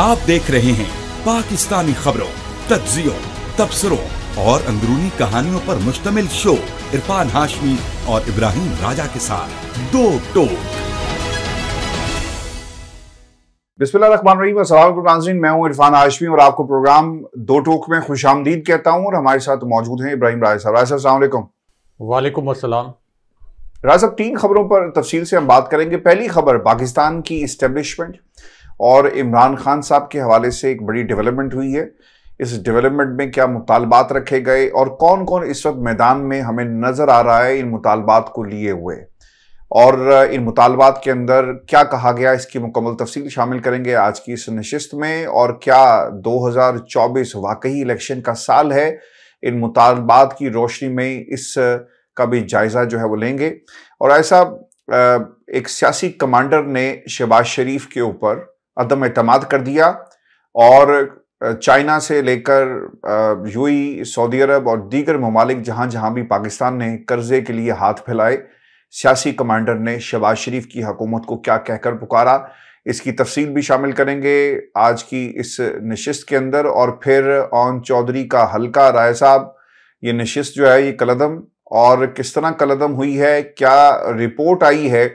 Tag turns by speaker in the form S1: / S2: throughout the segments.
S1: आप देख रहे हैं पाकिस्तानी खबरों, तज्जियों, तबसरों और अंदरूनी कहानियों पर मुश्तमिल शो इरफान हाशमी और इब्राहिम राजा के साथ दो टोक।
S2: बिस्मिल्लाहिर्रहमानिर्रहीम। अस्सलाम वालेकुम नाज़रीन, मैं हूं इरफान हाशमी और आपको प्रोग्राम दो टोक में खुशामदीद कहता हूं। और हमारे साथ मौजूद हैं इब्राहिम राजा साहब। राजा साहब अस्सलाम वालेकुम।
S3: वालेकुम अस्सलाम।
S2: राजा साहब, तीन खबरों पर तफसील से हम बात करेंगे। पहली खबर, पाकिस्तान की इस्टेब्लिशमेंट और इमरान खान साहब के हवाले से एक बड़ी डेवलपमेंट हुई है। इस डेवलपमेंट में क्या मुतालबात रखे गए और कौन कौन इस वक्त मैदान में हमें नजर आ रहा है इन मुतालबात को लिए हुए, और इन मुतालबात के अंदर क्या कहा गया, इसकी मुकम्मल तफसील शामिल करेंगे आज की इस नशिस्त में। और क्या 2024 वाकई इलेक्शन का साल है, इन मुतालबात की रोशनी में इस का भी जायजा जो है वो लेंगे। और ऐसा एक सियासी कमांडर ने शहबाज शरीफ के ऊपर अदम एतमाद कर दिया और चाइना से लेकर यूएई, सऊदी अरब और दीगर ममालिक जहां जहां भी पाकिस्तान ने कर्जे के लिए हाथ फैलाए, सियासी कमांडर ने शहबाज शरीफ की हुकूमत को क्या कहकर पुकारा, इसकी तफसील भी शामिल करेंगे आज की इस नशिस्त के अंदर। और फिर ओन चौधरी का हल्का, राय साहब, ये नशिस्त जो है ये कलदम, और किस तरह कलदम हुई है, क्या रिपोर्ट आई है,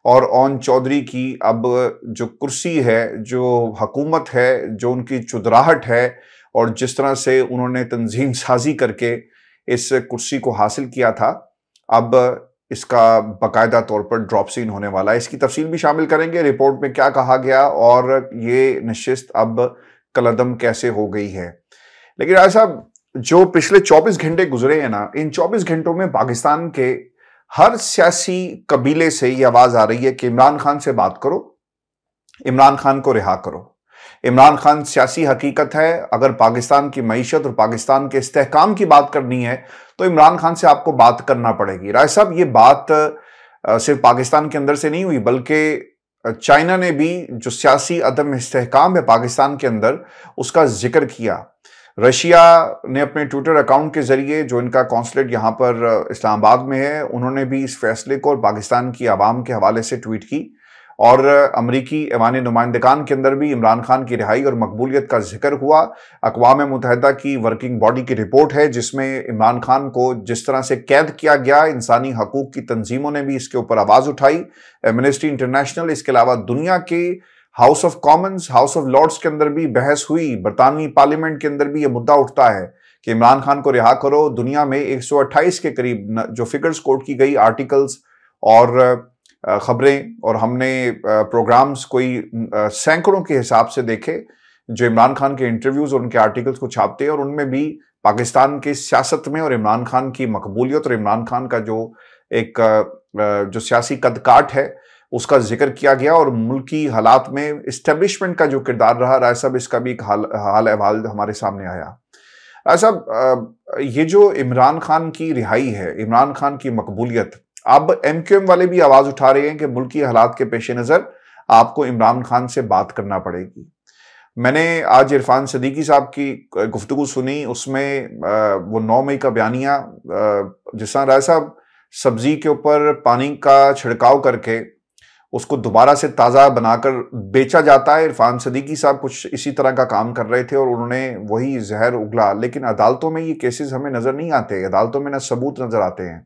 S2: और ओन चौधरी की अब जो कुर्सी है, जो हुकूमत है, जो उनकी चुदराहट है और जिस तरह से उन्होंने तंजीम साजी करके इस कुर्सी को हासिल किया था, अब इसका बाकायदा तौर पर ड्रॉप सीन होने वाला है। इसकी तफसील भी शामिल करेंगे, रिपोर्ट में क्या कहा गया और ये नशिस्त अब कलदम कैसे हो गई है। लेकिन ऐसा जो पिछले 24 घंटे गुजरे हैं ना, इन 24 घंटों में पाकिस्तान के हर सियासी कबीले से ये आवाज आ रही है कि इमरान खान से बात करो, इमरान खान को रिहा करो। इमरान खान सियासी हकीकत है। अगर पाकिस्तान की मईशत और पाकिस्तान के इस्तेहकाम की बात करनी है तो इमरान खान से आपको बात करना पड़ेगी। राय साहब, ये बात सिर्फ पाकिस्तान के अंदर से नहीं हुई, बल्कि चाइना ने भी जो सियासी अदम इस्तेहकाम है पाकिस्तान के अंदर, उसका जिक्र किया। रशिया ने अपने ट्विटर अकाउंट के जरिए, जो इनका कॉन्सुलेट यहाँ पर इस्लामाबाद में है, उन्होंने भी इस फैसले को और पाकिस्तान की आवाम के हवाले से ट्वीट की। और अमरीकी ऐवान नुमाइंदगान के अंदर भी इमरान खान की रिहाई और मकबूलियत का जिक्र हुआ। अक़वाम मुत्तहिदा की वर्किंग बॉडी की रिपोर्ट है जिसमें इमरान खान को जिस तरह से कैद किया गया, इंसानी हकूक की तंजीमों ने भी इसके ऊपर आवाज़ उठाई, एमनेस्टी इंटरनेशनल, इसके अलावा दुनिया के House of Commons, House of Lords के अंदर भी बहस हुई, बरतानवी पार्लियामेंट के अंदर भी ये मुद्दा उठता है कि इमरान खान को रिहा करो। दुनिया में 128 के करीब जो फिगर्स कोट की गई, आर्टिकल्स और खबरें, और हमने प्रोग्राम्स कोई सैकड़ों के हिसाब से देखे जो इमरान खान के इंटरव्यूज और उनके आर्टिकल्स को छापते हैं, और उनमें भी पाकिस्तान की सियासत में और इमरान खान की मकबूलियत और इमरान खान का जो एक जो सियासी कदकाठ है उसका जिक्र किया गया। और मुल्की हालात में इस्टेब्लिशमेंट का जो किरदार रहा, राय साहब, इसका भी एक हाल अहवाल हमारे सामने आया। राय साहब, ये जो इमरान खान की रिहाई है, इमरान खान की मकबूलियत, अब एमक्यूएम वाले भी आवाज उठा रहे हैं कि मुल्की हालात के पेश नज़र आपको इमरान खान से बात करना पड़ेगी। मैंने आज इरफान सदीकी साहब की गुफ्तगू सुनी, उसमें वो 9 मई का बयानिया, जिस तरह राय साहब सब्जी के ऊपर पानी का छिड़काव करके उसको दोबारा से ताज़ा बनाकर बेचा जाता है, इरफान सदीकी साहब कुछ इसी तरह का काम कर रहे थे और उन्होंने वही जहर उगला। लेकिन अदालतों में ये केसेस हमें नज़र नहीं आते, अदालतों में ना सबूत नज़र आते हैं।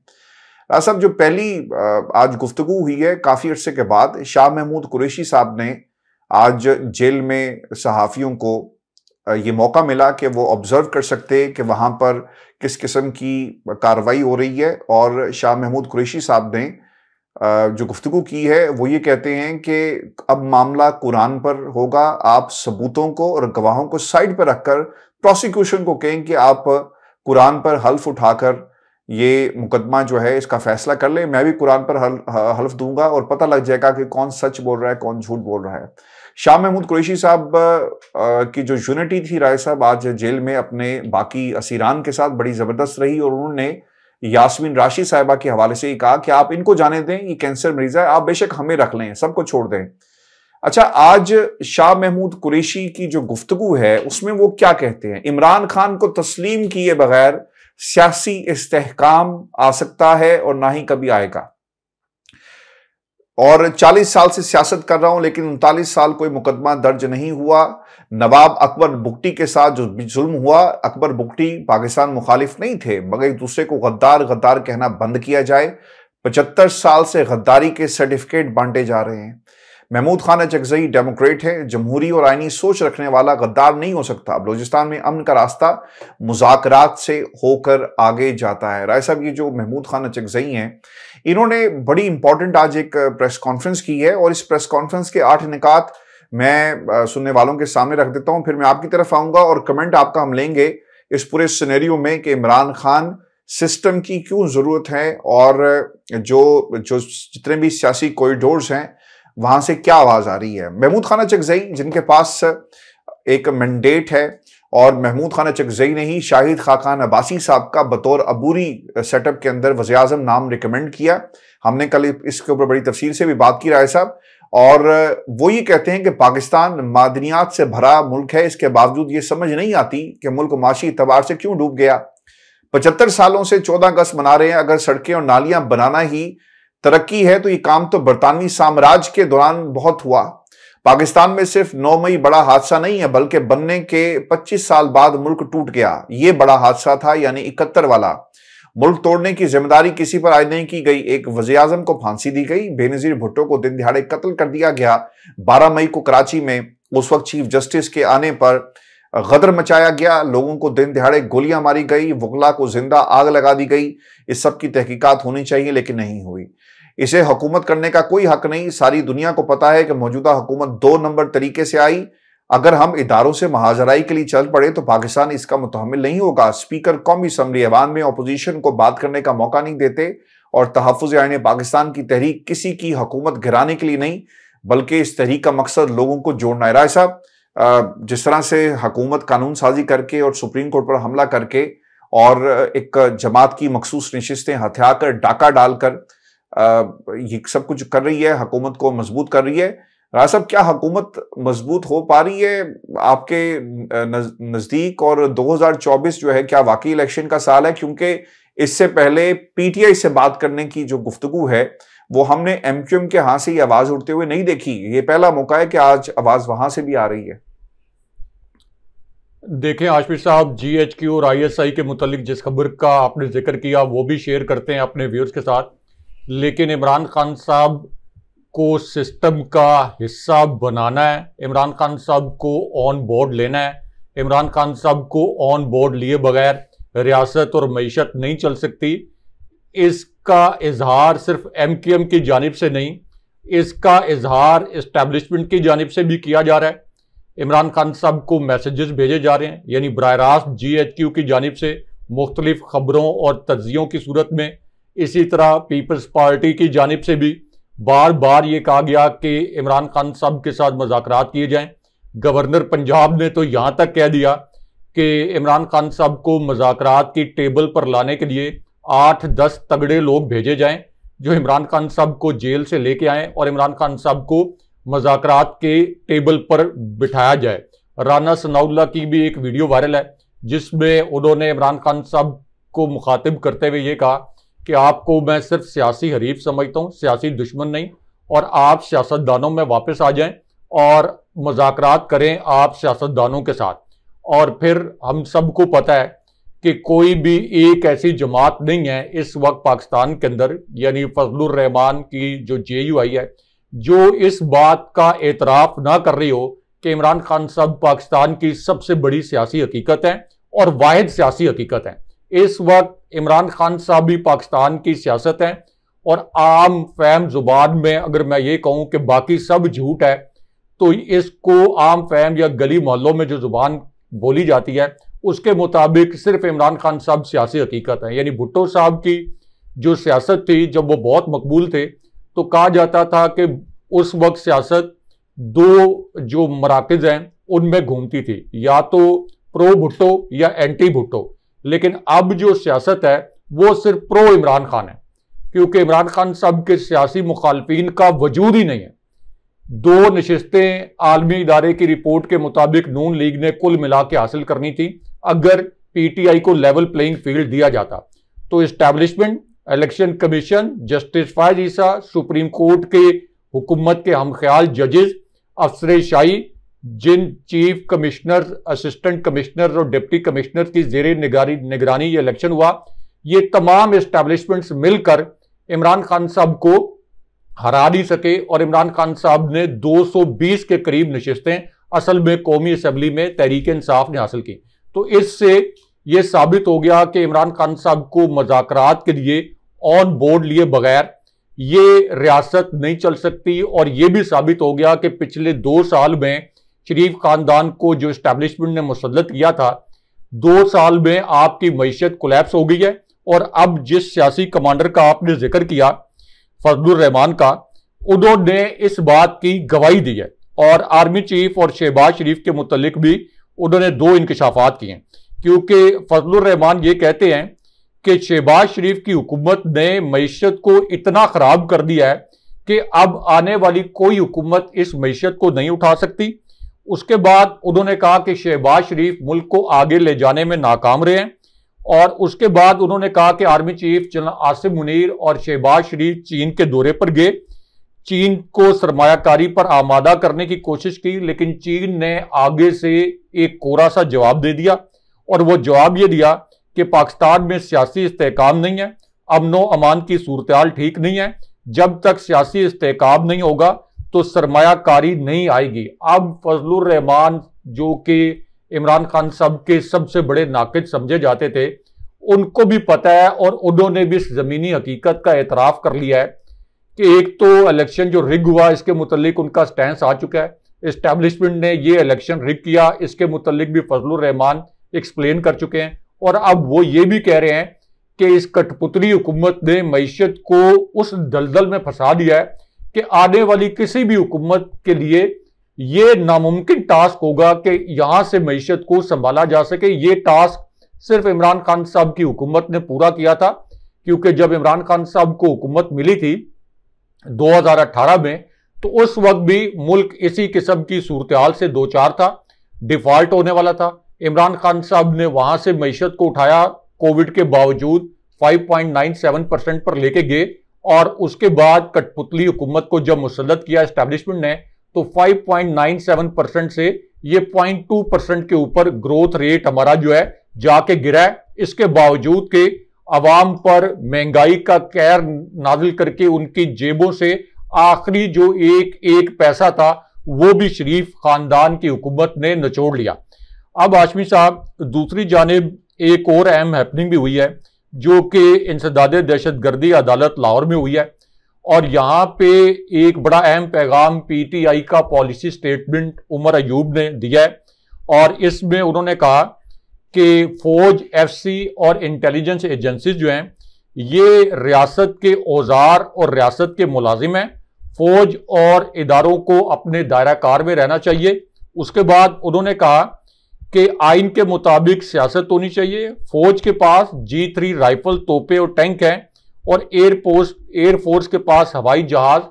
S2: राज साहब, जो पहली आज गुफ्तगू हुई है काफ़ी अरसे के बाद, शाह महमूद कुरैशी साहब ने आज जेल में सहाफ़ियों को ये मौका मिला कि वो ऑब्जर्व कर सकते कि वहाँ पर किस किस्म की कार्रवाई हो रही है। और शाह महमूद कुरैशी साहब ने जो गुफ्तगू की है वो ये कहते हैं कि अब मामला कुरान पर होगा, आप सबूतों को और गवाहों को साइड पर रखकर प्रोसिक्यूशन को कहें कि आप कुरान पर हल्फ उठाकर ये मुकदमा जो है इसका फैसला कर ले। मैं भी कुरान पर हल्फ दूंगा और पता लग जाएगा कि कौन सच बोल रहा है, कौन झूठ बोल रहा है। शाह महमूद कुरैशी साहब की जो यूनिटी थी, राय साहब, आज जेल में अपने बाकी असीरान के साथ बड़ी जबरदस्त रही। और उन्होंने यास्मीन राशि साहिबा के हवाले से ही कहा कि आप इनको जाने दें, ये कैंसर मरीज है, आप बेशक हमें रख लें, सबको छोड़ दें। अच्छा, आज शाह महमूद कुरैशी की जो गुफ्तगू है उसमें वो क्या कहते हैं? इमरान खान को तस्लीम किए बगैर सियासी इस्तेहकाम आ सकता है और ना ही कभी आएगा। और 40 साल से सियासत कर रहा हूं लेकिन 39 साल कोई मुकदमा दर्ज नहीं हुआ। नवाब अकबर बुगटी के साथ जो जुल्म हुआ, अकबर बुगटी पाकिस्तान मुखालिफ नहीं थे, मगर एक दूसरे को गद्दार गद्दार कहना बंद किया जाए। 75 साल से गद्दारी के सर्टिफिकेट बांटे जा रहे हैं। महमूद खान अचकजई डेमोक्रेट है, जमहूरी और आईनी सोच रखने वाला गद्दार नहीं हो सकता। बलूचिस्तान में अमन का रास्ता मुज़ाकरात से होकर आगे जाता है। राय साहब, ये जो महमूद खान अचकजई हैं, इन्होंने बड़ी इंपॉर्टेंट आज एक प्रेस कॉन्फ्रेंस की है और इस प्रेस कॉन्फ्रेंस के 8 निकात मैं सुनने वालों के सामने रख देता हूं, फिर मैं आपकी तरफ आऊंगा और कमेंट आपका हम लेंगे इस पूरे सिनेरियो में कि इमरान खान सिस्टम की क्यों जरूरत है और जो जितने भी सियासी कॉरिडोर्स हैं वहां से क्या आवाज आ रही है। महमूद खान अचकजई जिनके पास एक मैंडेट है, और महमूद खान अचकजई ने ही शाहिद खाकान अब्बासी साहब का बतौर अबूरी सेटअप के अंदर वज़ीर आज़म नाम रिकमेंड किया। हमने कल इसके ऊपर बड़ी तफसील से भी बात की राय साहब, और वो ये कहते हैं कि पाकिस्तान मादनियात से भरा मुल्क है, इसके बावजूद ये समझ नहीं आती कि मुल्क माशी एतबार से क्यों डूब गया। 75 सालों से 14 अगस्त मना रहे हैं। अगर सड़कें और नालियां बनाना ही तरक्की है तो ये काम तो बरतानवी साम्राज्य के दौरान बहुत हुआ। पाकिस्तान में सिर्फ 9 मई बड़ा हादसा नहीं है, बल्कि बनने के 25 साल बाद मुल्क टूट गया, ये बड़ा हादसा था, यानी 71 वाला। मुल्क तोड़ने की जिम्मेदारी किसी पर आज नहीं की गई। एक वज़ीर आज़म को फांसी दी गई, बेनज़ीर भुट्टो को दिन दिहाड़े कत्ल कर दिया गया। 12 मई को कराची में उस वक्त चीफ जस्टिस के आने पर गदर मचाया गया, लोगों को दिन दिहाड़े गोलियां मारी गई, वकला को जिंदा आग लगा दी गई। इस सब की तहकीकात होनी चाहिए लेकिन नहीं हुई। इसे हुकूमत करने का कोई हक नहीं। सारी दुनिया को पता है कि मौजूदा हुकूमत 2 नंबर तरीके से आई। अगर हम इदारों से महाजराई के लिए चल पड़े तो पाकिस्तान इसका मुतहम्मिल नहीं होगा। स्पीकर कौमी असम्बली ऐवान में अपोजिशन को बात करने का मौका नहीं देते, और तहफ़्फ़ुज़ आईन पाकिस्तान की तहरीक किसी की हुकूमत गिराने के लिए नहीं, बल्कि इस तहरीक का मकसद लोगों को जोड़ना है। राय साहब, जिस तरह से हुकूमत कानून साजी करके और सुप्रीम कोर्ट पर हमला करके और एक जमात की मखसूस नशिस्तें हथिया कर, डाका डालकर ये सब कुछ कर रही है, हुकूमत को मजबूत कर रही है। राज साहब, क्या हुकूमत मजबूत हो पा रही है आपके नजदीक? और 2024 जो है क्या वाकई इलेक्शन का साल है? क्योंकि इससे पहले पीटीआई से बात करने की जो गुफ्तगू है वो हमने एमक्यूएम के हाथ से ही आवाज उठते हुए नहीं देखी। ये पहला मौका है कि आज आवाज वहां से भी आ रही है।
S3: देखें आशफी साहब, जीएचक्यू और आईएसआई के मुतालिक जिस खबर का आपने जिक्र किया वो भी शेयर करते हैं अपने व्यूअर्स के साथ, लेकिन इमरान खान साहब को सिस्टम का हिस्सा बनाना है, इमरान खान साहब को ऑन बोर्ड लेना है। इमरान खान साहब को ऑन बोर्ड लिए बगैर रियासत और मईशत नहीं चल सकती। इसका इजहार सिर्फ एमक्यूएम की जानिब से नहीं, इसका इजहार इस्टेब्लिशमेंट की जानिब से भी किया जा रहा है। इमरान खान साहब को मैसेजेस भेजे जा रहे हैं, यानी बराह रास्त जीएचक्यू की जानिब से मुख्तलिफ खबरों और तज्जियों की सूरत में। इसी तरह पीपल्स पार्टी की जानिब से भी बार बार ये कहा गया कि इमरान खान साहब के साथ मुज़ाकरात किए जाएं। गवर्नर पंजाब ने तो यहाँ तक कह दिया कि इमरान खान साहब को मुज़ाकरात की टेबल पर लाने के लिए 8-10 तगड़े लोग भेजे जाएं जो इमरान खान साहब को जेल से लेके आएँ और इमरान खान साहब को मुज़ाकरात के टेबल पर बिठाया जाए। राना सनाउल्लाह की भी एक वीडियो वायरल है जिसमें उन्होंने इमरान खान साहब को मुखातिब करते हुए ये कहा कि आपको मैं सिर्फ सियासी हरीफ समझता हूँ, सियासी दुश्मन नहीं, और आप सियासतदानों में वापस आ जाएं और मुज़ाकरात करें आप सियासतदानों के साथ। और फिर हम सबको पता है कि कोई भी एक ऐसी जमात नहीं है इस वक्त पाकिस्तान के अंदर, यानी फजलुर रहमान की जो जेयूआई है, जो इस बात का एतराफ़ ना कर रही हो कि इमरान खान साहब पाकिस्तान की सबसे बड़ी सियासी हकीकत है और वाहिद सियासी हकीकत है। इस वक्त इमरान खान साहब भी पाकिस्तान की सियासत है, और आम फहम जुबान में अगर मैं ये कहूँ कि बाकी सब झूठ है, तो इसको आम फहम या गली मोहल्लों में जो जुबान बोली जाती है उसके मुताबिक सिर्फ इमरान खान साहब सियासी हकीकत है। यानी भुट्टो साहब की जो सियासत थी जब वो बहुत मकबूल थे तो कहा जाता था कि उस वक्त सियासत 2 जो मराकज़ हैं उनमें घूमती थी, या तो प्रो भुट्टो या एंटी भुट्टो। लेकिन अब जो सियासत है वो सिर्फ प्रो इमरान खान है, क्योंकि इमरान खान साहब के सियासी मुखालफिन का वजूद ही नहीं है। 2 नशिस्तें आलमी इदारे की रिपोर्ट के मुताबिक नून लीग ने कुल मिला के हासिल करनी थी। अगर पीटीआई को लेवल प्लेइंग फील्ड दिया जाता तो इस्टेब्लिशमेंट, इलेक्शन कमीशन, जस्टिस फायज ईसा, सुप्रीम कोर्ट के हुकूमत के हमख्याल जजेस, अफसर-ए-शाही, जिन चीफ कमिश्नर, असिस्टेंट कमिश्नर और डिप्टी कमिश्नर की जेर निगरानी ये इलेक्शन हुआ, ये तमाम एस्टैब्लिशमेंट्स मिलकर इमरान खान साहब को हरा नहीं सके और इमरान खान साहब ने 220 के करीब नशिस्तें असल में कौमी असम्बली में तहरीक इंसाफ ने हासिल की। तो इससे यह साबित हो गया कि इमरान खान साहब को मुज़ाकरात के लिए ऑन बोर्ड लिए बगैर ये रियासत नहीं चल सकती। और यह भी साबित हो गया कि पिछले 2 साल में शरीफ खानदान को जो इस्टेब्लिशमेंट ने मुसल्लत किया था, 2 साल में आपकी मईशत कोलैप्स हो गई है। और अब जिस सियासी कमांडर का आपने जिक्र किया, फजलुर रहमान का, उन्होंने इस बात की गवाही दी है। और आर्मी चीफ और शहबाज शरीफ के मुतल्लिक भी उन्होंने 2 इंकशाफात किए हैं, क्योंकि फजलुर रहमान ये कहते हैं कि शहबाज शरीफ की हुकूमत ने मईशत को इतना खराब कर दिया है कि अब आने वाली कोई हुकूमत इस मईशत को नहीं उठा सकती। उसके बाद उन्होंने कहा कि शहबाज शरीफ मुल्क को आगे ले जाने में नाकाम रहे हैं। और उसके बाद उन्होंने कहा कि army chief general Asim Munir और शहबाज शरीफ चीन के दौरे पर गए, चीन को सरमायाकारी पर आमादा करने की कोशिश की, लेकिन चीन ने आगे से एक कोरा सा जवाब दे दिया। और वो जवाब ये दिया कि पाकिस्तान में सियासी इस्तेहकाम नहीं है, अमनो अमान की सूरत ठीक नहीं है, जब तक सियासी इस्तेहकाम नहीं होगा तो सरमायाकारी नहीं आएगी। अब फजलुर रहमान जो कि इमरान खान साहब के सबसे बड़े नाकिद समझे जाते थे, उनको भी पता है और उन्होंने भी इस जमीनी हकीकत का एतराफ कर लिया है कि एक तो इलेक्शन जो रिग हुआ, इसके मुतल्लिक उनका स्टैंस आ चुका है। एस्टैब्लिशमेंट ने ये इलेक्शन रिग किया, इसके मुतल्लिक भी फजलुर रहमान एक्सप्लेन कर चुके हैं। और अब वो ये भी कह रहे हैं कि इस कठपुतली हुकूमत ने मईशत को उस दलदल में फंसा दिया है कि आने वाली किसी भी हुकूमत के लिए ये नामुमकिन टास्क होगा कि यहां से मईशत को संभाला जा सके। ये टास्क सिर्फ इमरान खान साहब की हुकूमत ने पूरा किया था, क्योंकि जब इमरान खान साहब को हुकूमत मिली थी 2018 में, तो उस वक्त भी मुल्क इसी किस्म की सूरत से दो चार था, डिफॉल्ट होने वाला था। इमरान खान साहब ने वहां से मईशत को उठाया, कोविड के बावजूद 5.97% पर लेके गए। और उसके बाद कठपुतली हुकूमत को जब मुसल्लत किया एस्टैब्लिशमेंट ने, तो 5.97% से ये 0.2% के ऊपर ग्रोथ रेट हमारा जो है जाके गिरा है। इसके बावजूद के अवाम पर महंगाई का कहर नाजिल करके उनकी जेबों से आखिरी जो एक पैसा था वो भी शरीफ खानदान की हुकूमत ने निचोड़ लिया। अब हाशमी साहब, दूसरी जानिब एक और अहम हैपनिंग भी हुई है, जो कि इंसदादे दहशतगर्दी अदालत लाहौर में हुई है। और यहाँ पे एक बड़ा अहम पैगाम PTI का पॉलिसी स्टेटमेंट उमर अयूब ने दिया है। और इसमें उन्होंने कहा कि फौज, FC और इंटेलिजेंस एजेंसीज जो हैं, ये रियासत के औजार और रियासत के मुलाजिम हैं। फौज और इदारों को अपने दायरा कार में रहना चाहिए। उसके बाद उन्होंने कहा कि आइन के मुताबिक सियासत होनी चाहिए। फौज के पास G3 राइफल, तोपे और टैंक हैं, और एयरफोर्स के पास हवाई जहाज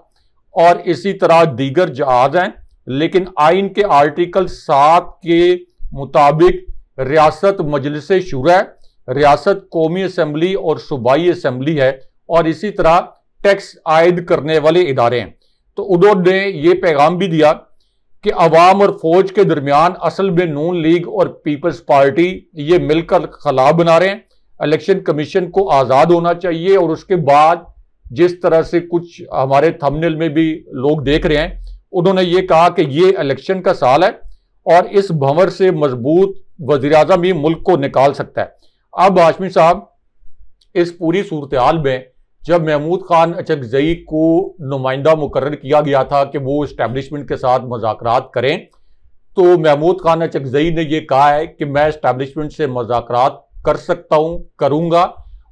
S3: और इसी तरह दीगर जहाज हैं। लेकिन आइन के आर्टिकल 7 के मुताबिक रियासत मजलिस शुरा है, रियासत कौमी असम्बली और सूबाई असम्बली है, और इसी तरह टैक्स आयद करने वाले इदारे हैं। तो उन्होंने ये पैगाम भी दिया कि अवाम और फौज के दरमियान असल में नून लीग और पीपल्स पार्टी ये मिलकर खला बना रहे हैं। इलेक्शन कमीशन को आज़ाद होना चाहिए। और उसके बाद जिस तरह से कुछ हमारे थंबनेल में भी लोग देख रहे हैं, उन्होंने ये कहा कि ये इलेक्शन का साल है और इस भंवर से मजबूत वज़ीर-ए-आज़म ही मुल्क को निकाल सकता है। अब हाशमी साहब, इस पूरी सूरत हाल में जब महमूद खान अचकजई को नुमाइंदा मुकर्रर किया गया था कि वो इस्टेब्लिशमेंट के साथ मुज़ाकरात करें, तो महमूद खान अचकजई ने यह कहा है कि मैं इस्टेब्लिशमेंट से मुज़ाकरात कर सकता हूं, करूंगा,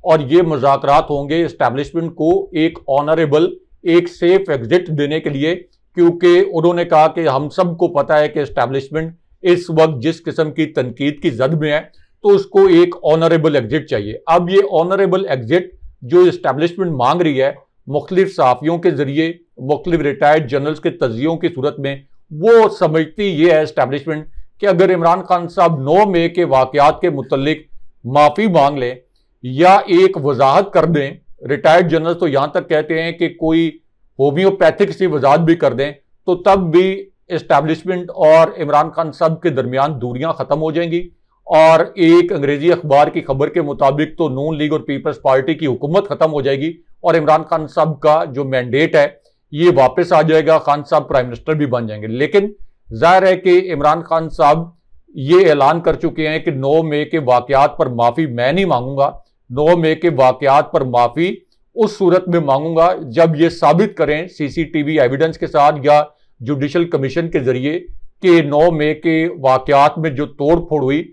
S3: और ये मुज़ाकरात होंगे इस्टेब्लिशमेंट को एक ऑनरेबल, एक सेफ एग्जिट देने के लिए। क्योंकि उन्होंने कहा कि हम सबको पता है कि इस्टेब्लिशमेंट इस वक्त जिस किस्म की तनकीद की जद में है, तो उसको एक ऑनरेबल एग्जिट चाहिए। अब ये ऑनरेबल एग्जिट जो इस्टेब्लिशमेंट मांग रही है, मुख्तलिफ सहाफ़ियों के जरिए, मुख्तलिफ रिटायर्ड जनरल्स के तजियों की सूरत में, वो समझती ये है इस्टेब्लिशमेंट कि अगर इमरान खान साहब 9 मई के वाकयात के मुतल्लिक माफ़ी मांग लें या एक वजाहत कर दें। रिटायर्ड जनरल तो यहां तक कहते हैं कि कोई होम्योपैथिक सी वजाहत भी कर दें तो तब भी एस्टैब्लिशमेंट और इमरान खान साहब के दरमियान दूरियां खत्म हो जाएंगी। और एक अंग्रेजी अखबार की खबर के मुताबिक तो नून लीग और पीपल्स पार्टी की हुकूमत खत्म हो जाएगी और इमरान खान साहब का जो मैंडेट है ये वापस आ जाएगा, खान साहब प्राइम मिनिस्टर भी बन जाएंगे। लेकिन जाहिर है कि इमरान खान साहब ये ऐलान कर चुके हैं कि 9 मई के वाकयात पर माफी मैं नहीं मांगूंगा। 9 मई के वाकयात पर माफी उस सूरत में मांगूंगा जब ये साबित करें सीसीटीवी एविडेंस के साथ या जुडिशल कमीशन के जरिए कि 9 मई के वाकयात में जो तोड़ फोड़ हुई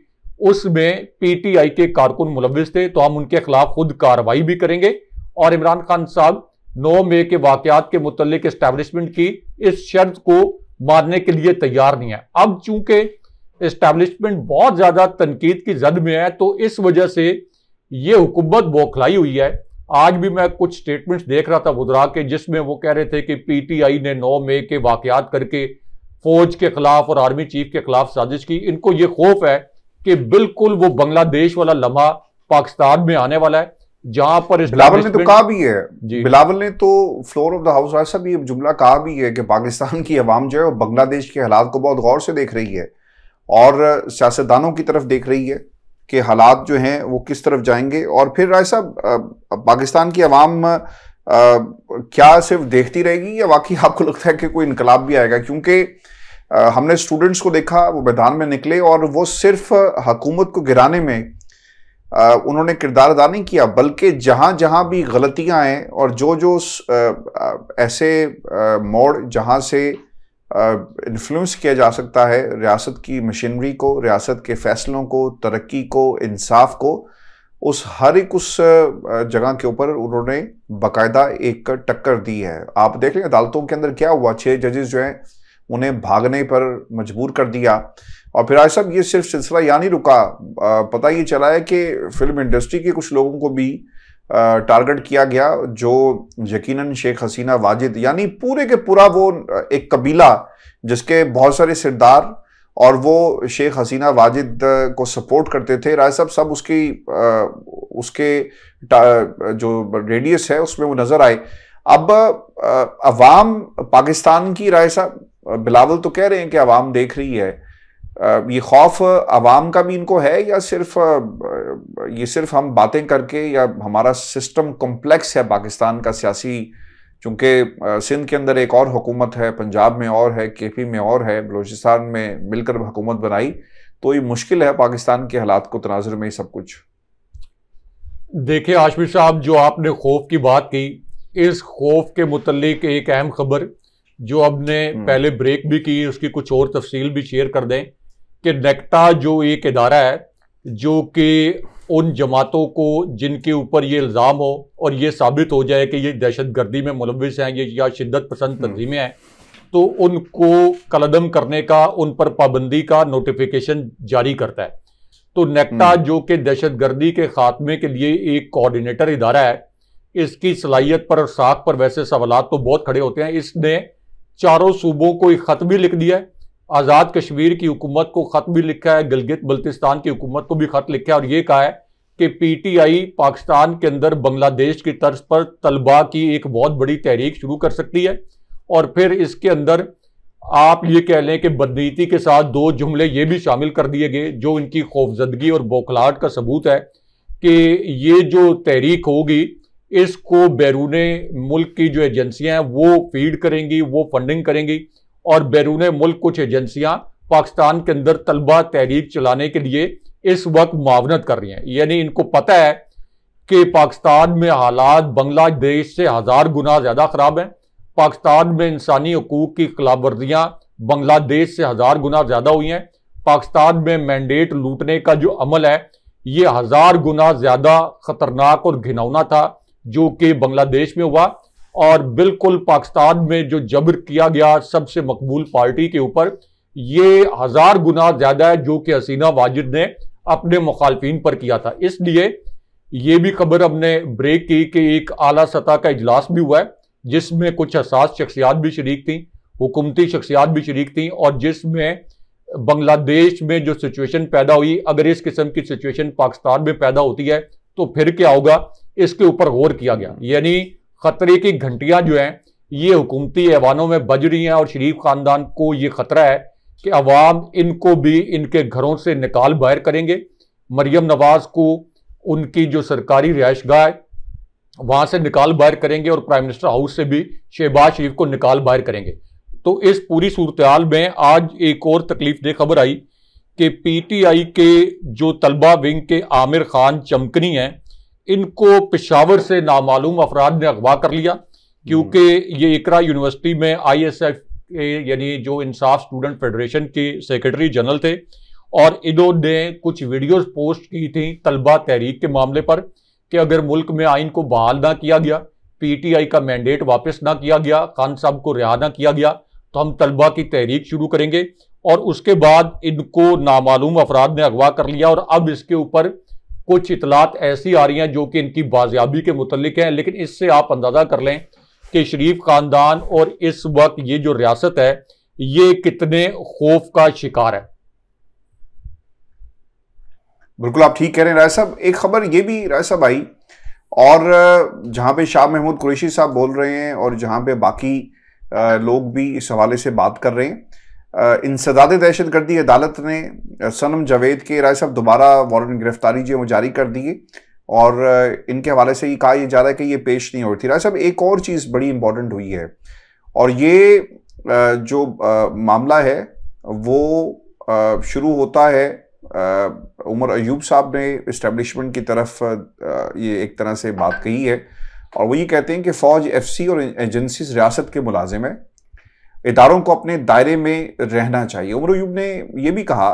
S3: उसमें पीटीआई के कारकुन मुलविस थे, तो हम उनके खिलाफ खुद कार्रवाई भी करेंगे। और इमरान खान साहब 9 मई के वाकयात के मुतल्लिक एस्टैब्लिशमेंट की इस शर्त को मानने के लिए तैयार नहीं है। अब चूंकि एस्टैब्लिशमेंट बहुत ज्यादा तनकीद की जद में है तो इस वजह से ये हुकूमत बौखलाई हुई है। आज भी मैं कुछ स्टेटमेंट्स देख रहा था वुज़रा के जिसमें वो कह रहे थे कि पीटीआई ने 9 मई के वाकयात करके फौज के खिलाफ और आर्मी चीफ के खिलाफ साजिश की। इनको ये खौफ है कि बिल्कुल वो बांग्लादेश वाला लम्हा पाकिस्तान में आने वाला है जहां पर
S2: बिलावल ने तो कहा भी है, बिलावल ने तो फ्लोर ऑफ द हाउस ऐसा भी जुमला कहा भी है कि पाकिस्तान की अवाम जो है वो बांग्लादेश के हालात को बहुत गौर से देख रही है और सियासतदानों की तरफ देख रही है कि हालात जो हैं वो किस तरफ जाएंगे। और फिर ऐसा पाकिस्तान की अवाम क्या सिर्फ देखती रहेगी या वाकई आपको लगता है कि कोई इनकलाब भी आएगा? क्योंकि हमने स्टूडेंट्स को देखा वो मैदान में निकले और वो सिर्फ हुकूमत को गिराने में उन्होंने किरदार अदा नहीं किया, बल्कि जहां जहां भी गलतियां हैं और जो जो ऐसे मोड़ जहां से इन्फ्लुएंस किया जा सकता है रियासत की मशीनरी को, रियासत के फैसलों को, तरक्की को, इंसाफ को, उस हर एक उस जगह के ऊपर उन्होंने बाकायदा एक टक्कर दी है। आप देख लें अदालतों के अंदर क्या हुआ, 6 जजेस जो हैं उन्हें भागने पर मजबूर कर दिया। और फिर आज सब ये सिर्फ सिलसिला यहाँ नहीं रुका, पता ये चला है कि फिल्म इंडस्ट्री के कुछ लोगों को भी टारगेट किया गया जो यकीनन शेख हसीना वाजिद यानी पूरे के पूरा वो एक कबीला जिसके बहुत सारे सरदार और वो शेख हसीना वाजिद को सपोर्ट करते थे, राय साहब सब उसके जो रेडियस है उसमें वो नजर आए। अब अवाम पाकिस्तान की, राय साहब बिलावल तो कह रहे हैं कि अवाम देख रही है, ये खौफ अवाम का भी इनको है या ये सिर्फ हम बातें करके या हमारा सिस्टम कॉम्प्लेक्स है पाकिस्तान का सियासी, चूंकि सिंध के अंदर एक और हुकूमत है, पंजाब में और है, केपी में और है, बलूचिस्तान में मिलकर हुकूमत बनाई, तो ये मुश्किल है पाकिस्तान के हालात को तनाजुर में सब कुछ।
S3: देखिए आशमी साहब, जो आपने खौफ की बात की, इस खौफ के मुतल्लिक एक अहम खबर जो आपने पहले ब्रेक भी की, उसकी कुछ और तफसील भी शेयर कर दें कि नेक्टा जो एक इदारा है जो कि उन जमातों को जिनके ऊपर ये इल्ज़ाम हो और ये साबित हो जाए कि ये दहशतगर्दी में मुलविस हैं ये या शिद्दत पसंद तंजीमें हैं, तो उनको कलअदम करने का, उन पर पाबंदी का नोटिफिकेशन जारी करता है। तो नेक्टा जो कि दहशतगर्दी के खात्मे के लिए एक कोऑर्डिनेटर इदारा है, इसकी सलाहियत पर और साख पर वैसे सवालात तो बहुत खड़े होते हैं। इसने चारों सूबों को एक खत भी लिख दिया है, आज़ाद कश्मीर की हुकूमत को खत भी लिखा है, गिलगित बल्तिस्तान की हुकूमत को भी खत लिखा है और ये कहा है कि पीटीआई पाकिस्तान के अंदर बांग्लादेश की तर्ज पर तलबा की एक बहुत बड़ी तहरीक शुरू कर सकती है। और फिर इसके अंदर आप ये कह लें कि बदनीति के साथ 2 जुमले ये भी शामिल कर दिए गए जो इनकी खौफजदगी और बौखलाहट का सबूत है कि ये जो तहरीक होगी इसको बैरूने मुल्क की जो एजेंसियां हैं वो फीड करेंगी, वो फंडिंग करेंगी और बैरूने मुल्क कुछ एजेंसियां पाकिस्तान के अंदर तलबा तहरीक चलाने के लिए इस वक्त मुआवनत कर रही हैं। यानी इनको पता है कि पाकिस्तान में हालात बांग्लादेश से 1000 गुना ज्यादा खराब हैं, पाकिस्तान में इंसानी हकूक की खिलाफवर्जियां बांग्लादेश से 1000 गुना ज्यादा हुई हैं, पाकिस्तान में मैंडेट लूटने का जो अमल है ये 1000 गुना ज्यादा खतरनाक और घिनौना था जो कि बांग्लादेश में हुआ। और बिल्कुल पाकिस्तान में जो जबर किया गया सबसे मकबूल पार्टी के ऊपर ये 1000 गुना ज्यादा है जो कि हसीना वाजिद ने अपने मुखालफिन पर किया था। इसलिए ये भी खबर हमने ब्रेक की कि एक आला सतह का इजलास भी हुआ है जिसमें कुछ हसास शख्सियात भी शरीक थी, हुकूमती शख्सियात भी शरीक थी और जिसमें बांग्लादेश में जो सिचुएशन पैदा हुई, अगर इस किस्म की सिचुएशन पाकिस्तान में पैदा होती है तो फिर क्या होगा, इसके ऊपर गौर किया गया। यानी खतरे की घंटियां जो हैं ये हुकूमती ऐवानों में बज रही हैं और शरीफ खानदान को ये खतरा है कि अवाम इनको भी इनके घरों से निकाल बाहर करेंगे। मरियम नवाज को उनकी जो सरकारी रिहाइशगाह है वहां से निकाल बाहर करेंगे और प्राइम मिनिस्टर हाउस से भी शहबाज शरीफ को निकाल बाहर करेंगे। तो इस पूरी सूरत में आज एक और तकलीफदेह खबर आई कि पीटीआई के जो तलबा विंग के आमिर खान चमकनी हैं, इनको पेशावर से नामालूम अफराद ने अगवा कर लिया, क्योंकि ये इकरा यूनिवर्सिटी में ISF यानी जो इंसाफ स्टूडेंट फेडरेशन के सेक्रेटरी जनरल थे और इन्होंने कुछ वीडियोस पोस्ट की थी तलबा तहरीक के मामले पर कि अगर मुल्क में आइन को बहाल ना किया गया, पीटीआई का मैंडेट वापस ना किया गया, खान साहब को रिहा ना किया गया, तो हम तलबा की तहरीक शुरू करेंगे। और उसके बाद इनको नामालूम अफराद ने अगवा कर लिया और अब इसके ऊपर कुछ इतलात ऐसी आ रही हैं जो कि इनकी बाजियाबी के मुतल्लिक हैं। लेकिन इससे आप अंदाजा कर लें कि शरीफ खानदान और इस वक्त ये जो रियासत है ये कितने खौफ का शिकार है।
S2: बिल्कुल आप ठीक कह रहे हैं राय साहब। एक खबर ये भी राय साहब आई, और जहां पे शाह महमूद कुरैशी साहब बोल रहे हैं और जहां पे बाकी लोग भी इस हवाले से बात कर रहे हैं, इंसदाद दहशतगर्दी अदालत ने सनम जावेद के राय साहब दोबारा वारंट गिरफ्तारी जो जारी कर दिए और इनके हवाले से ये कहा जा रहा है कि ये पेश नहीं हो रही थी। राय साहब एक और चीज़ बड़ी इंपॉर्टेंट हुई है, और ये जो मामला है वो शुरू होता है उमर अयूब साहब ने इस्टेब्लिशमेंट की तरफ ये एक तरह से बात कही है, और वो ये कहते हैं कि फ़ौज, FC और एजेंसीज रियासत के मुलाजिम हैं, इदारों को अपने दायरे में रहना चाहिए। उमर अयूब ने यह भी कहा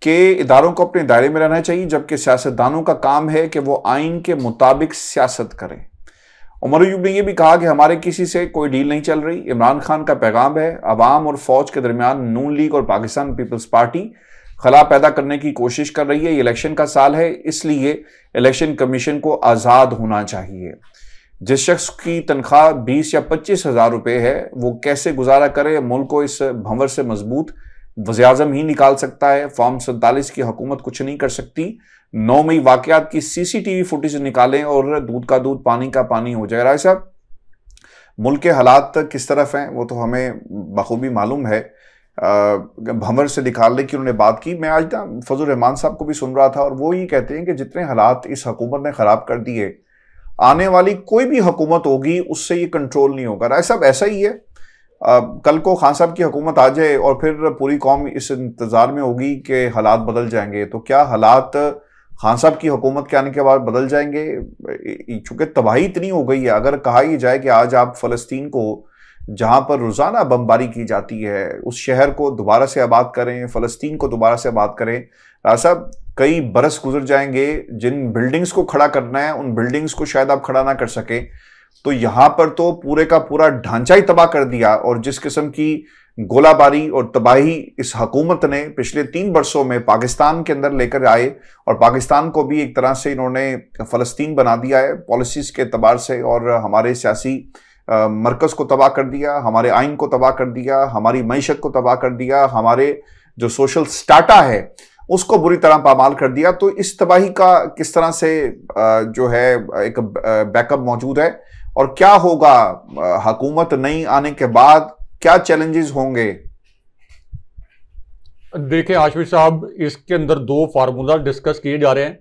S2: कि इदारों को अपने दायरे में रहना चाहिए, जबकि सियासतदानों का काम है कि वो आइन के मुताबिक सियासत करें। उमर अयूब ने यह भी कहा कि हमारे किसी से कोई डील नहीं चल रही। इमरान खान का पैगाम है, अवाम और फौज के दरमियान नून लीग और पाकिस्तान पीपल्स पार्टी खला पैदा करने की कोशिश कर रही है। ये इलेक्शन का साल है, इसलिए इलेक्शन कमीशन को आज़ाद होना चाहिए। जिस शख्स की तनख्वाह 20 या 25 हज़ार रुपये है वो कैसे गुजारा करे, मुल्क को इस भंवर से मजबूत वज़ीर-ए-आज़म ही निकाल सकता है। फॉर्म 47 की हुकूमत कुछ नहीं कर सकती। 9 मई वाक़यात की CCTV फुटेज निकालें और दूध का दूध पानी का पानी हो जाए। राय साहब मुल्क के हालात किस तरफ हैं वो तो हमें बखूबी मालूम है। भंवर से निकालने की उन्होंने बात की। मैं आज ना फजल रहमान साहब को भी सुन रहा था और वो ये कहते हैं कि जितने हालात इस हुकूमत ने ख़राब कर दिए, आने वाली कोई भी हुकूमत होगी उससे ये कंट्रोल नहीं होगा। राय साहब ऐसा ही है, कल को खान साहब की हुकूमत आ जाए और फिर पूरी कौम इस इंतज़ार में होगी कि हालात बदल जाएंगे, तो क्या हालात खान साहब की हुकूमत के आने के बाद बदल जाएंगे? चूँकि तबाही इतनी हो गई है, अगर कहा ही जाए कि आज आप फ़लस्तीन को जहाँ पर रोज़ाना बमबारी की जाती है उस शहर को दोबारा से आबाद करें, फ़लस्तीन को दोबारा से आबाद करें, राय साहब कई बरस गुजर जाएंगे। जिन बिल्डिंग्स को खड़ा करना है उन बिल्डिंग्स को शायद आप खड़ा ना कर सके, तो यहाँ पर तो पूरे का पूरा ढांचा ही तबाह कर दिया। और जिस किस्म की गोलाबारी और तबाही इस हुकूमत ने पिछले 3 वर्षों में पाकिस्तान के अंदर लेकर आए, और पाकिस्तान को भी एक तरह से इन्होंने फ़लस्तीन बना दिया है पॉलिसीज के एतबार से, और हमारे सियासी मरकज़ को तबाह कर दिया, हमारे आइन को तबाह कर दिया, हमारी मईशत को तबाह कर दिया, हमारे जो सोशल स्टाटा है उसको बुरी तरह पामाल कर दिया। तो इस तबाही का किस तरह से जो है एक बैकअप मौजूद है, और क्या होगा हुकूमत नई आने के बाद, क्या चैलेंजेस होंगे?
S3: देखिए आशफी साहब, इसके अंदर 2 फार्मूला डिस्कस किए जा रहे हैं।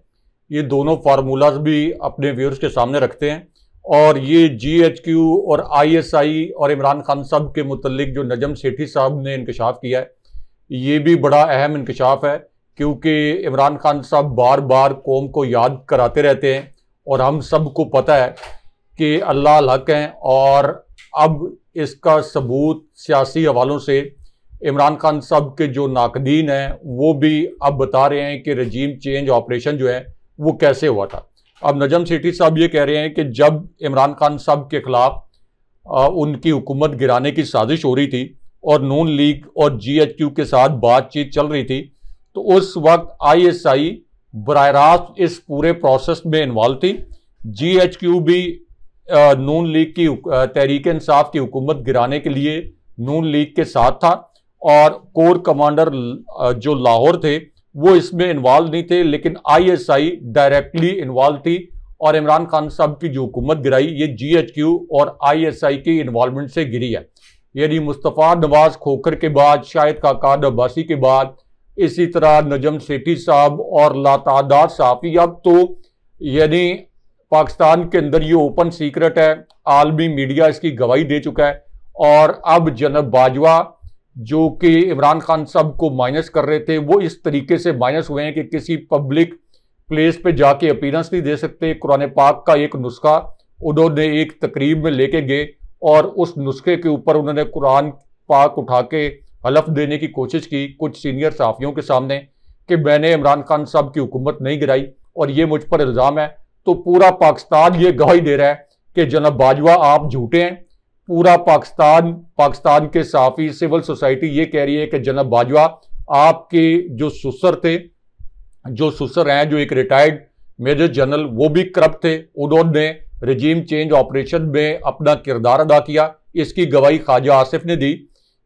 S3: ये दोनों फार्मूलाज भी अपने व्यूअर्स के सामने रखते हैं, और ये GHQ और ISI और इमरान खान साहब के मुतल्लिक जो नजम सेठी साहब ने इंकशाफ किया है, ये भी बड़ा अहम इंकशाफ है, क्योंकि इमरान खान साहब बार बार कौम को याद कराते रहते हैं और हम सबको पता है कि अल्लाह हक हैं। और अब इसका सबूत सियासी हवालों से इमरान खान साहब के जो नाकदीन हैं वो भी अब बता रहे हैं कि रजीम चेंज ऑपरेशन जो है वो कैसे हुआ था। अब नजम सेठी साहब ये कह रहे हैं कि जब इमरान खान साहब के खिलाफ उनकी हुकूमत गिराने की साजिश हो रही थी और नून लीग और GHQ के साथ बातचीत चल रही थी, तो उस वक्त ISI बराह रास्त इस पूरे प्रोसेस में इन्वॉल्व थी। GHQ भी नून लीग की तहरीक इंसाफ की हुकूमत गिराने के लिए नून लीग के साथ था, और कोर कमांडर जो लाहौर थे वो इसमें इन्वॉल्व नहीं थे, लेकिन ISI डायरेक्टली इन्वॉल्व थी और इमरान खान साहब की जो हुकूमत गिराई ये GHQ और ISI की इन्वॉल्वमेंट से गिरी है। यानी मुस्तफ़ा नवाज खोखर के बाद, शाहिद खाकान अब्बासी के बाद, इसी तरह नजम सेठी साहब और लातादाद साफ़ी, अब तो यानी पाकिस्तान के अंदर ये ओपन सीक्रेट है, आलमी मीडिया इसकी गवाही दे चुका है। और अब जनाब बाजवा जो कि इमरान खान साहब को माइनस कर रहे थे, वो इस तरीके से माइनस हुए हैं कि किसी पब्लिक प्लेस पे जाके अपीयरेंस नहीं दे सकते। कुरान पाक का एक नुस्खा उन्होंने एक तकरीब में लेके गए और उस नुस्खे के ऊपर उन्होंने कुरान पाक उठा के हलफ देने की कोशिश की कुछ सीनियर सहाफ़ियों के सामने कि मैंने इमरान खान साहब की हुकूमत नहीं गिराई और ये मुझ पर इल्ज़ाम है। तो पूरा पाकिस्तान ये गवाही दे रहा है कि जनाब बाजवा आप झूठे हैं। पूरा पाकिस्तान के सहाफ़ी, सिविल सोसाइटी ये कह रही है कि जनाब बाजवा आपके जो ससुर थे, जो ससुर हैं, जो एक रिटायर्ड मेजर जनरल, वो भी करप्ट थे, उन्होंने रजीम चेंज ऑपरेशन में अपना किरदार अदा किया। इसकी गवाही ख्वाजा आसिफ ने दी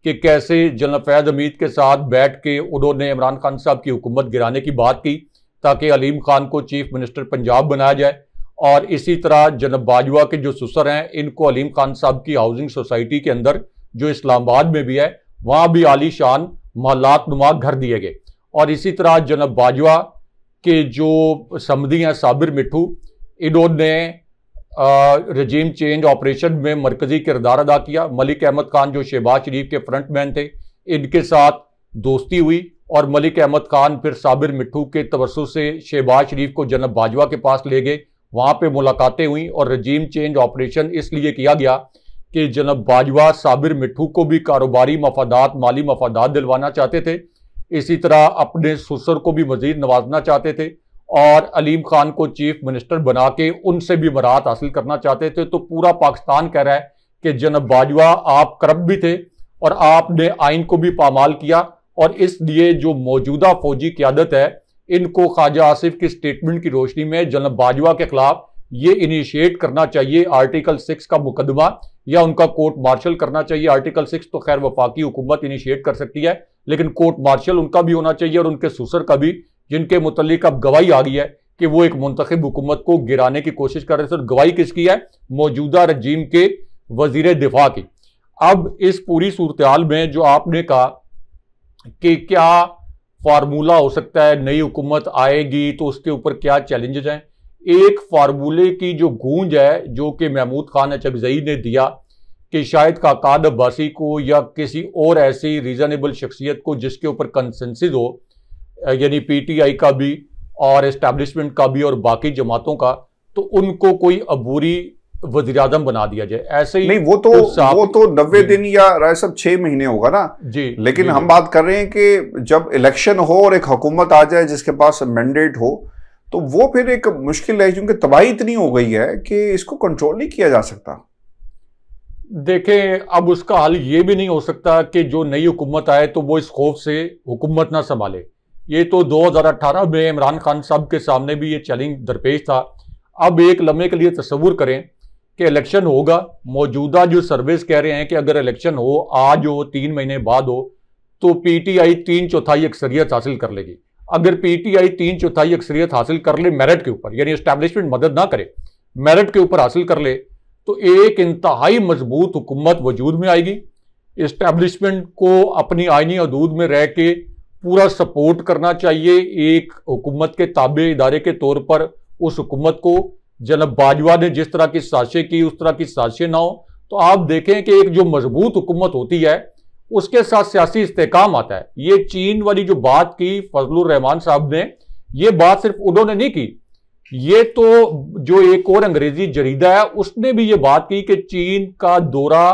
S3: कि कैसे जनरल फैज़ हमीद के साथ बैठ के उन्होंने इमरान खान साहब की हुकूमत गिराने की बात की ताकि अलीम खान को चीफ मिनिस्टर पंजाब बनाया जाए। और इसी तरह जनाब बाजवा के जो ससुर हैं, इनको अलीम खान साहब की हाउसिंग सोसाइटी के अंदर जो इस्लामाबाद में भी है, वहाँ भी आलीशान महलात नुमा घर दिए गए। और इसी तरह जनाब बाजवा के जो समधी हैं साबिर मिट्ठू, इन्होंने रजीम चेंज ऑपरेशन में मरकजी किरदार अदा किया। मलिक अहमद खान जो शहबाज शरीफ के फ्रंट मैन थे, इनके साथ दोस्ती हुई और मलिक अहमद खान फिर साबिर मिट्ठू के तवस्सुत से शहबाज शरीफ को जनाब बाजवा के पास ले गए, वहाँ पे मुलाकातें हुई। और रजीम चेंज ऑपरेशन इसलिए किया गया कि जनाब बाजवा साबिर मिट्ठू को भी कारोबारी मफादात, माली मफादात दिलवाना चाहते थे, इसी तरह अपने ससुर को भी मजीद नवाजना चाहते थे और अलीम खान को चीफ मिनिस्टर बना के उनसे भी बरात हासिल करना चाहते थे। तो पूरा पाकिस्तान कह रहा है कि जनाब बाजवा आप करप्ट भी थे और आपने आइन को भी पामाल किया। और इसलिए जो मौजूदा फौजी क़यादत है, इनको ख्वाजा आसिफ की स्टेटमेंट की रोशनी में जनाब बाजवा के खिलाफ ये इनिशिएट करना चाहिए आर्टिकल 6 का मुकदमा या उनका कोर्ट मार्शल करना चाहिए। आर्टिकल 6 तो खैर वफाकी हुकूमत इनिशिएट कर सकती है, लेकिन कोर्ट मार्शल उनका भी होना चाहिए और उनके ससुर का भी, जिनके मुतल्लिक अब गवाही आ गई है कि वो एक मुंतखब हुकूमत को गिराने की कोशिश कर रहे थे। और गवाही किसकी है? मौजूदा रजीम के वजीर दिफा की। अब इस पूरी सूरत हाल में जो आपने कहा कि क्या फार्मूला हो सकता है, नई हुकूमत आएगी तो उसके ऊपर क्या चैलेंजेस हैं, एक फार्मूले की जो गूंज है जो कि महमूद खान अचकजई ने दिया कि शायद खाकान अब्बासी को या किसी और ऐसी रीजनेबल शख्सियत को जिसके ऊपर कंसेंसस हो, यानी PTI का भी और एस्टैब्लिशमेंट का भी और बाकी जमातों का, तो उनको कोई अबूरी वज़ीर आज़म बना दिया जाए। ऐसे ही
S2: नहीं, वो तो 90 दिन या राय साहब 6 महीने होगा ना जी। लेकिन हम बात कर रहे हैं कि जब इलेक्शन हो और एक हुकूमत आ जाए जिसके पास मैंडेट हो, तो वो फिर एक मुश्किल है, क्योंकि तबाही इतनी हो गई है कि इसको कंट्रोल नहीं किया जा सकता।
S3: देखें, अब उसका हल ये भी नहीं हो सकता कि जो नई हुकूमत आए तो वो इस खौफ से हुकूमत ना संभाले। ये तो 2018 में इमरान खान साहब के सामने भी ये चैलेंज दरपेश था। अब एक लम्हे के लिए तस्वुर करें कि इलेक्शन होगा, मौजूदा जो सर्वेस कह रहे हैं कि अगर इलेक्शन हो, आज हो, 3 महीने बाद हो, तो PTI 3/4 अक्सरियत हासिल कर लेगी। अगर PTI 3/4 अक्सरियत हासिल कर ले मेरिट के ऊपर, यानी एस्टैब्लिशमेंट मदद ना करे, मेरिट के ऊपर हासिल कर ले, तो एक इंतहाई मजबूत हुकूमत वजूद में आएगी। एस्टैब्लिशमेंट को अपनी आइनी हदूद में रह के पूरा सपोर्ट करना चाहिए एक हुकूमत के ताबे इदारे के तौर पर उस हुकूमत को। जनाब बाजवा ने जिस तरह की साजिशें की, उस तरह की साजिशें ना हो, तो आप देखें कि एक जो मजबूत हुकूमत होती है उसके साथ सियासी इस्तेकाम आता है। ये चीन वाली जो बात की फजलुर रहमान साहब ने, ये बात सिर्फ उन्होंने नहीं की, ये तो जो एक और अंग्रेजी जरीदा है उसने भी ये बात की कि चीन का दौरा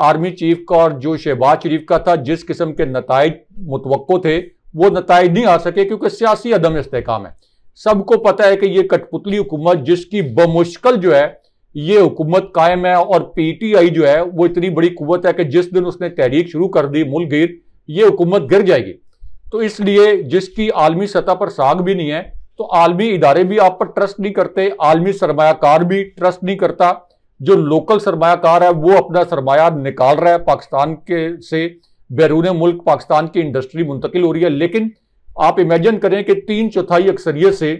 S3: आर्मी चीफ का और जो शहबाज शरीफ का था, जिस किस्म के नताइज मुतवक्को थे वो नताइज नहीं आ सके क्योंकि सियासी अदम इस्तेकाम है। सबको पता है कि ये कठपुतली हुकूमत जिसकी बमुश्किल जो है ये हुकूमत कायम है, और PTI जो है वो इतनी बड़ी कुव्वत है कि जिस दिन उसने तहरीक शुरू कर दी मुल्क गिर, ये हुकूमत गिर जाएगी। तो इसलिए जिसकी आलमी सतह पर साख भी नहीं है, तो आलमी इदारे भी आप पर ट्रस्ट नहीं करते, आलमी सरमायाकार भी ट्रस्ट नहीं करता। जो लोकल सरमायाकार है वो अपना सरमाया निकाल रहा है पाकिस्तान के से, बैरून मुल्क पाकिस्तान की इंडस्ट्री मुंतकिल हो रही है। लेकिन आप इमेजिन करें कि 3/4 अक्सरियत से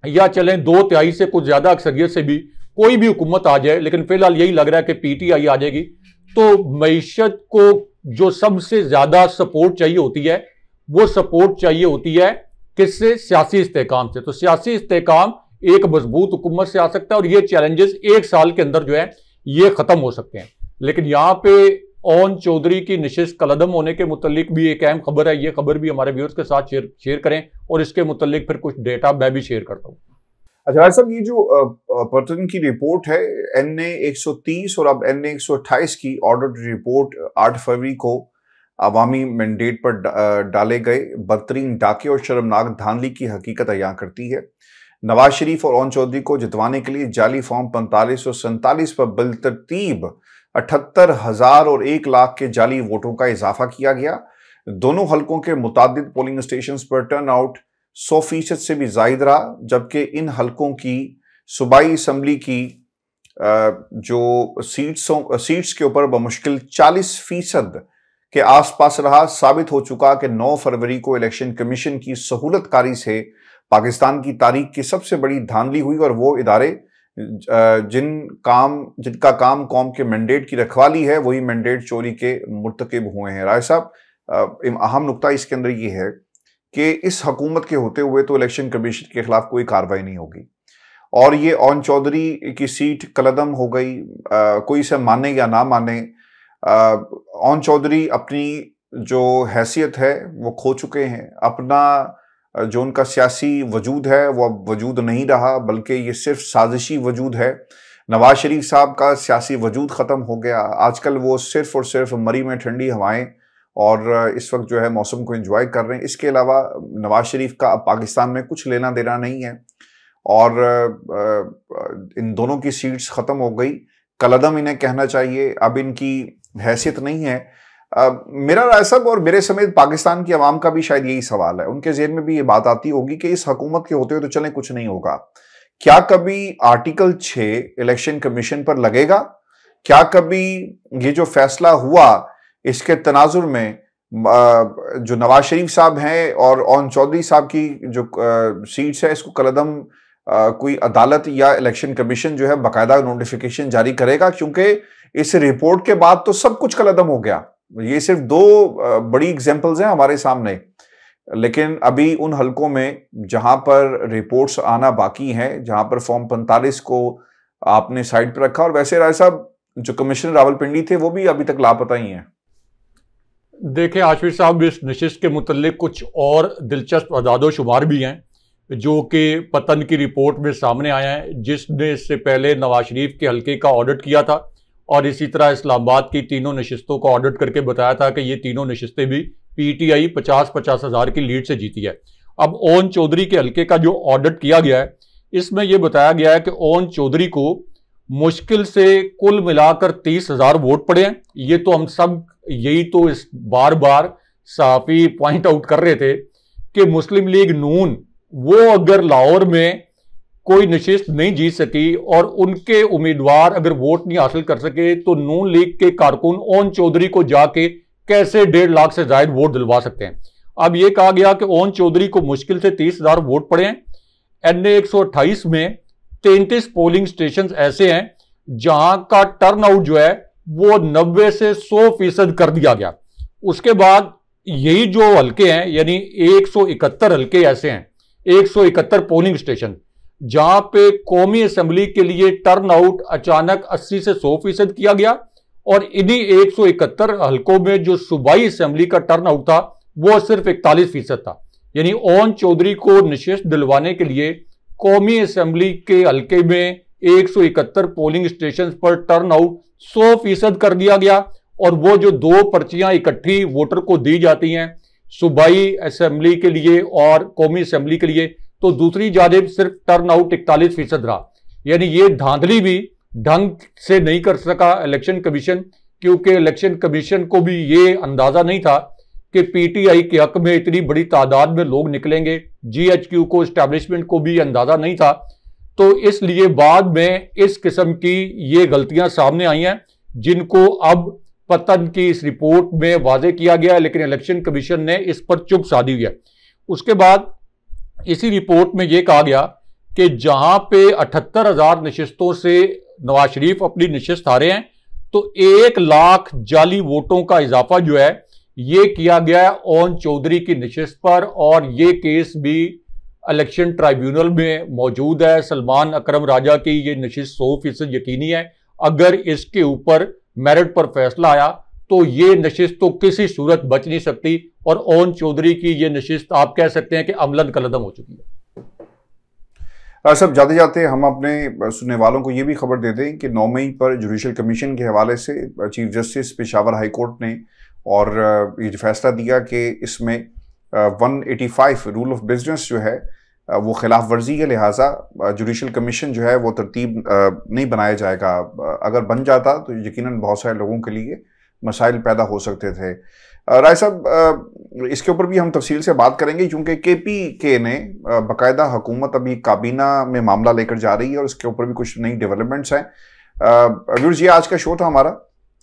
S3: या चलें 2/3 से कुछ ज्यादा अक्सरियत से भी कोई भी हुकूमत आ जाए, लेकिन फिलहाल यही लग रहा है कि पीटीआई आ जाएगी, तो मईशत को जो सबसे ज्यादा सपोर्ट चाहिए होती है वो सपोर्ट चाहिए होती है किससे? सियासी इस्तेहकाम से। तो सियासी इस्तेहकाम एक मजबूत हुकूमत से आ सकता है और ये चैलेंजेस 1 साल के अंदर जो है ये खत्म हो सकते हैं। लेकिन यहां पे ओन चौधरी की नशिस्त कलअदम होने के मुतल्लिक भी एक अहम खबर है, ये खबर भी हमारे व्यूअर्स के साथ शेयर करें और इसके मुतल्लिक फिर कुछ डेटा मैं भी शेयर करता हूं।
S2: अच्छा साहब, ये जो पर्टन की रिपोर्ट है NA 130 और अब NA 128 की ऑर्डर रिपोर्ट 8 फरवरी को अवामी मैंडेट पर डाले गए बदतरीन डाके और शर्मनाक धांधली की हकीकत अयां करती है। नवाज शरीफ और ओन चौधरी को जितवाने के लिए जाली फॉर्म 45 और 47 पर बिलतरतीब 78,000 और 1 लाख के जाली वोटों का इजाफा किया गया। दोनों हलकों के मुतादिद पोलिंग स्टेशन पर टर्न आउट 100% से भी जायद रहा, जबकि इन हलकों की सूबाई असम्बली की जो सीट्स के ऊपर बमुश्किल 40% के आसपास रहा। साबित हो चुका कि 9 फरवरी को इलेक्शन कमीशन की सहूलतकारी से पाकिस्तान की तारीख की सबसे बड़ी धांधली हुई और वो इदारे जिनका काम कौम के मैंडेट की रखवाली है वही मैंडेट चोरी के मुर्तकिब हुए हैं। राय साहब, अहम नुकता इसके अंदर ये है कि इस हुकूमत के होते हुए तो इलेक्शन कमीशन के खिलाफ कोई कार्रवाई नहीं होगी और ये ओन चौधरी की सीट कलअदम हो गई, कोई इसे माने या ना माने। ओन चौधरी अपनी जो हैसियत है वो खो चुके हैं, अपना जो उनका सियासी वजूद है वो अब वजूद नहीं रहा, बल्कि ये सिर्फ साजिशी वजूद है। नवाज शरीफ साहब का सियासी वजूद ख़त्म हो गया, आजकल वो सिर्फ और सिर्फ मरी में ठंडी हवाएं और इस वक्त जो है मौसम को एंजॉय कर रहे हैं। इसके अलावा नवाज शरीफ का अब पाकिस्तान में कुछ लेना देना नहीं है और इन दोनों की सीट्स ख़त्म हो गई। कलअदम इन्हें कहना चाहिए, अब इनकी हैसियत नहीं है। मेरा राय साहब और मेरे समेत पाकिस्तान की आवाम का भी शायद यही सवाल है, उनके ज़हन में भी ये बात आती होगी कि इस हुकूमत के होते हुए तो चलें कुछ नहीं होगा। क्या कभी आर्टिकल 6 इलेक्शन कमीशन पर लगेगा? क्या कभी ये जो फैसला हुआ इसके तनाजुर में जो नवाज शरीफ साहब हैं और ओन चौधरी साहब की जो सीट्स है इसको कलअदम कोई अदालत या इलेक्शन कमीशन जो है बाकायदा नोटिफिकेशन जारी करेगा? क्योंकि इस रिपोर्ट के बाद तो सब कुछ कलअदम हो गया। ये सिर्फ 2 बड़ी एग्जांपल्स हैं हमारे सामने, लेकिन अभी उन हलकों में जहां पर रिपोर्ट्स आना बाकी हैं, जहां पर फॉर्म 45 को आपने साइड पर रखा, और वैसे राय साहब जो कमिश्नर रावलपिंडी थे वो भी अभी तक लापता ही हैं।
S3: देखें आशिफ साहब, इस नशिस्त के मुतल्लिक कुछ और दिलचस्प अदादो शुमार भी हैं जो कि पतन की रिपोर्ट में सामने आया है, जिसने इससे पहले नवाज शरीफ के हल्के का ऑडिट किया था और इसी तरह इस्लामाबाद की तीनों नशिस्तों को ऑडिट करके बताया था कि ये तीनों नशिस्तें भी पीटीआई 50-50 हज़ार की लीड से जीती है। अब ओन चौधरी के हल्के का जो ऑडिट किया गया है इसमें यह बताया गया है कि ओन चौधरी को मुश्किल से कुल मिलाकर 30,000 वोट पड़े हैं। ये तो हम सब यही तो इस बार बार साफी पॉइंट आउट कर रहे थे कि मुस्लिम लीग नून वो अगर लाहौर में कोई नशिस्त नहीं जीत सकी और उनके उम्मीदवार अगर वोट नहीं हासिल कर सके तो नून लीग के कारकुन ओन चौधरी को जाके कैसे 1.5 लाख से ज्यादा वोट दिलवा सकते हैं। अब यह कहा गया कि ओन चौधरी को मुश्किल से 30,000 वोट पड़े हैं। NA 128 में 33 पोलिंग स्टेशन ऐसे हैं जहां का टर्नआउट जो है वो 90 से 100% कर दिया गया। उसके बाद यही जो हल्के हैं यानी 171 हल्के ऐसे हैं, 171 पोलिंग स्टेशन जहां पे कौमी असेंबली के लिए टर्नआउट अचानक 80 से 100% किया गया और इन्हीं 171 हलकों में जो सूबाई असेंबली का टर्नआउट था वो सिर्फ 41% था। यानी ओन चौधरी को नशिस्त दिलवाने के लिए कौमी असेंबली के हल्के में 171 पोलिंग स्टेशन पर टर्नआउट 100% कर दिया गया और वो जो 2 पर्चियां इकट्ठी वोटर को दी जाती हैं सूबाई असेंबली के लिए और कौमी असेंबली के लिए, तो दूसरी जानिब सिर्फ टर्नआउट 41% रहा। यानी ये धांधली भी ढंग से नहीं कर सका इलेक्शन कमीशन, क्योंकि इलेक्शन कमीशन को भी ये अंदाजा नहीं था कि पीटीआई के हक में इतनी बड़ी तादाद में लोग निकलेंगे। GHQ को, एस्टैब्लिशमेंट को भी अंदाजा नहीं था। तो इसलिए बाद में इस किस्म की ये गलतियां सामने आई हैं जिनको अब पतन की इस रिपोर्ट में वाजे किया गया है, लेकिन इलेक्शन कमीशन ने इस पर चुप साधी हुई है। उसके बाद इसी रिपोर्ट में यह कहा गया कि जहां पे 78,000 नशिस्तों से नवाज शरीफ अपनी नशिस्त हारे हैं, तो 1 लाख जाली वोटों का इजाफा जो है ये किया गया है ओन चौधरी की नशिस्त पर, और ये केस भी इलेक्शन ट्राइब्यूनल में मौजूद है। सलमान अकरम राजा की ये नशिस्त 100% यकीनी है। अगर इसके ऊपर मेरिट पर फैसला आया तो ये नशिस्त तो किसी सूरत बच नहीं सकती, और ओन चौधरी की ये नशिस्त आप कह सकते हैं कि अमलन कलदम हो चुकी है।
S2: सब जाते जाते हम अपने सुनने वालों को ये भी खबर दे दें कि 9 मई पर जुडिशल कमीशन के हवाले से chief justice Peshawar high court ने और ये फैसला दिया कि इसमें 185 रूल ऑफ बिजनेस जो है वो खिलाफ वर्जी के लिहाजा जुडिशल कमीशन जो है वो तरतीब नहीं बनाया जाएगा। अगर बन जाता तो यकीनन बहुत सारे लोगों के लिए मसाइल पैदा हो सकते थे। राय साहब, इसके ऊपर भी हम तफसील से बात करेंगे क्योंकि KPK ने बाकायदा हुकूमत अभी काबीना में मामला लेकर जा रही है और इसके ऊपर भी कुछ नई डेवलपमेंट्स हैं। व्यूअर्स, ये आज का शो था हमारा।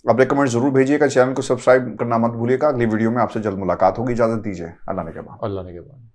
S2: आप रेकमेंड जरूर भेजिएगा, चैनल को सब्सक्राइब करना मत भूलिएगा। अगली वीडियो में आपसे जल्द मुलाकात होगी। इजाजत दीजिए। अल्लाह ने के बाद।